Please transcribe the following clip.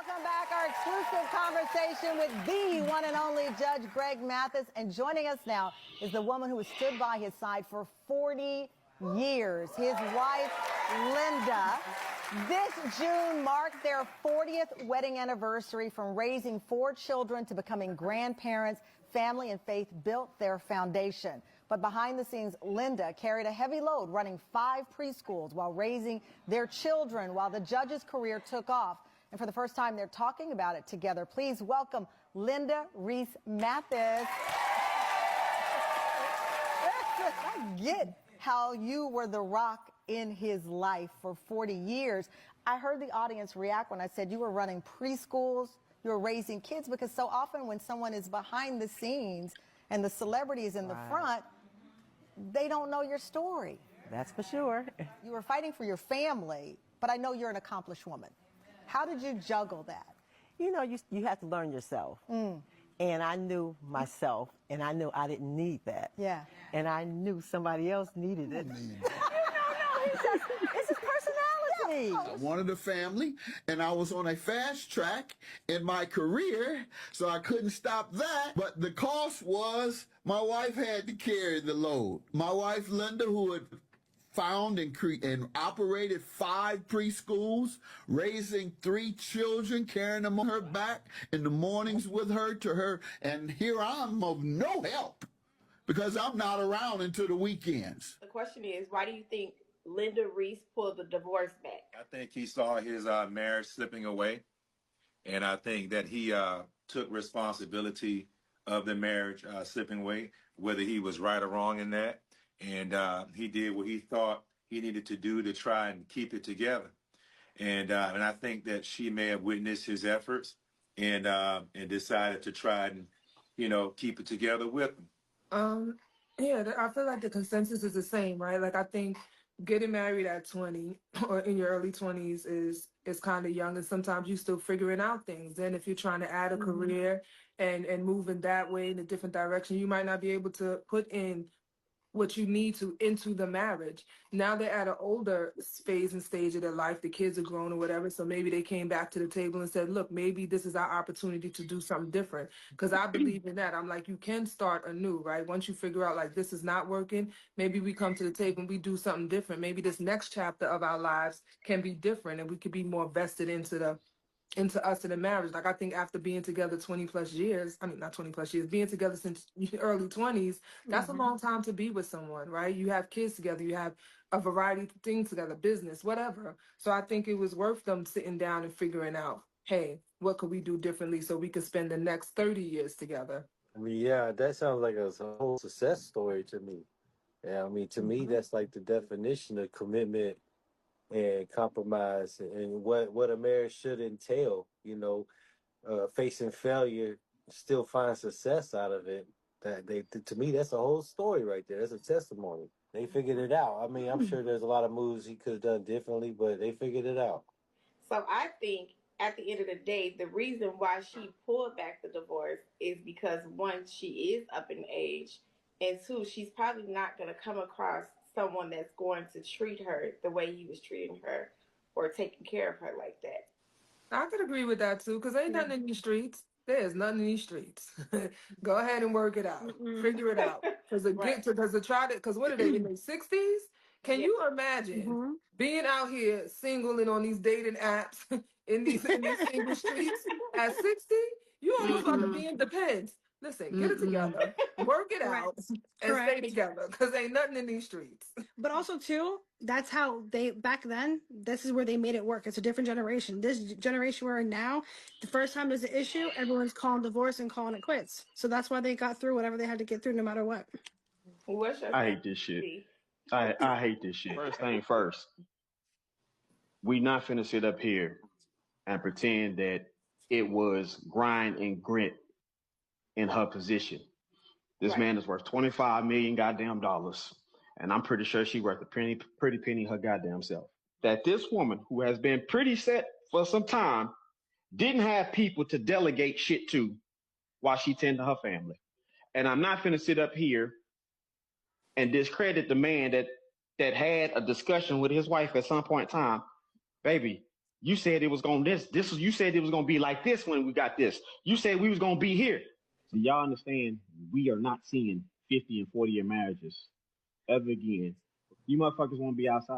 Welcome back. Our exclusive conversation with the one and only Judge Greg Mathis. And joining us now is the woman who has stood by his side for 40 years, his wife, Linda. This June marked their 40th wedding anniversary. From raising 4 children to becoming grandparents, family and faith built their foundation. But behind the scenes, Linda carried a heavy load running 5 preschools while raising their children while the judge's career took off. And for the first time, they're talking about it together. Please welcome Linda Reese Mathis. I get how you were the rock in his life for 40 years. I heard the audience react when I said you were running preschools, you were raising kids, because so often when someone is behind the scenes and the celebrity is in the front, they don't know your story. That's for sure. You were fighting for your family, but I know you're an accomplished woman. How did you juggle that? You know, you have to learn yourself. And I knew myself, and I knew I didn't need that. Yeah. And I knew somebody else needed it. It's his personality. I wanted a family, and I was on a fast track in my career, so I couldn't stop that. But the cost was my wife had to carry the load. My wife, Linda, who had found and operated 5 preschools, raising 3 children, carrying them on her back in the mornings with her to her. And here I'm of no help because I'm not around until the weekends. The question is, why do you think Linda Reese pulled the divorce back? I think he saw his marriage slipping away. And I think that he took responsibility of the marriage slipping away, whether he was right or wrong in that. And he did what he thought he needed to do to try and keep it together. And I think that she may have witnessed his efforts and decided to try and, keep it together with him. Yeah, I feel like the consensus is the same, right? Like, I think getting married at 20 or in your early 20s is kind of young, and sometimes you're still figuring out things. Then if you're trying to add a career and move in that way in a different direction, you might not be able to put in what you need to into the marriage. Now they're at an older phase and stage of their life. The kids are grown or whatever. So maybe they came back to the table and said, look, maybe this is our opportunity to do something different. Because I believe in that. I'm like, you can start anew, right? Once you figure out like this is not working, maybe we come to the table and we do something different. Maybe this next chapter of our lives can be different and we could be more vested into us in a marriage. Like, I think after being together 20 plus years, not 20 plus years, being together since early 20s, that's a long time to be with someone, right? You have kids together, you have a variety of things together, business, whatever. So I think it was worth them sitting down and figuring out, hey, what could we do differently so we could spend the next 30 years together? I mean, yeah, that sounds like a whole success story to me. Yeah, I mean, to me, that's like the definition of commitment and compromise and what a marriage should entail, facing failure, still find success out of it. To me, that's a whole story right there. That's a testimony. They figured it out. I mean, I'm sure there's a lot of moves he could have done differently, but they figured it out. So I think at the end of the day, the reason why she pulled back the divorce is because, one, she is up in age, and 2, she's probably not going to come across someone that's going to treat her the way he was treating her or taking care of her like that. I could agree with that too, because ain't nothing in these streets. There's nothing in these streets. Go ahead and work it out. Figure it out. Because what are they in their 60s? Can you imagine being out here single and on these dating apps in these single streets at 60? You almost have to be independent. Listen, get it together, work it out, and stay together, because ain't nothing in these streets. But also, too, that's how back then, this is where they made it work. It's a different generation. This generation we're in now, the first time there's an issue, everyone's calling divorce and calling it quits. So that's why they got through whatever they had to get through, no matter what. I hate this shit. I hate this shit. First thing first, we not finna sit up here and pretend that it was grind and grit in her position. This man is worth 25 million goddamn dollars, and I'm pretty sure she worth a pretty penny her goddamn self. That this woman, who has been pretty set for some time, didn't have people to delegate shit to while she tended to her family. And I'm not finna sit up here and discredit the man that had a discussion with his wife at some point in time. Baby, You said it was gonna you said it was gonna be like this when we got this. You said we was gonna be here. So y'all understand we are not seeing 50 and 40-year marriages ever again. You motherfuckers wanna be outside.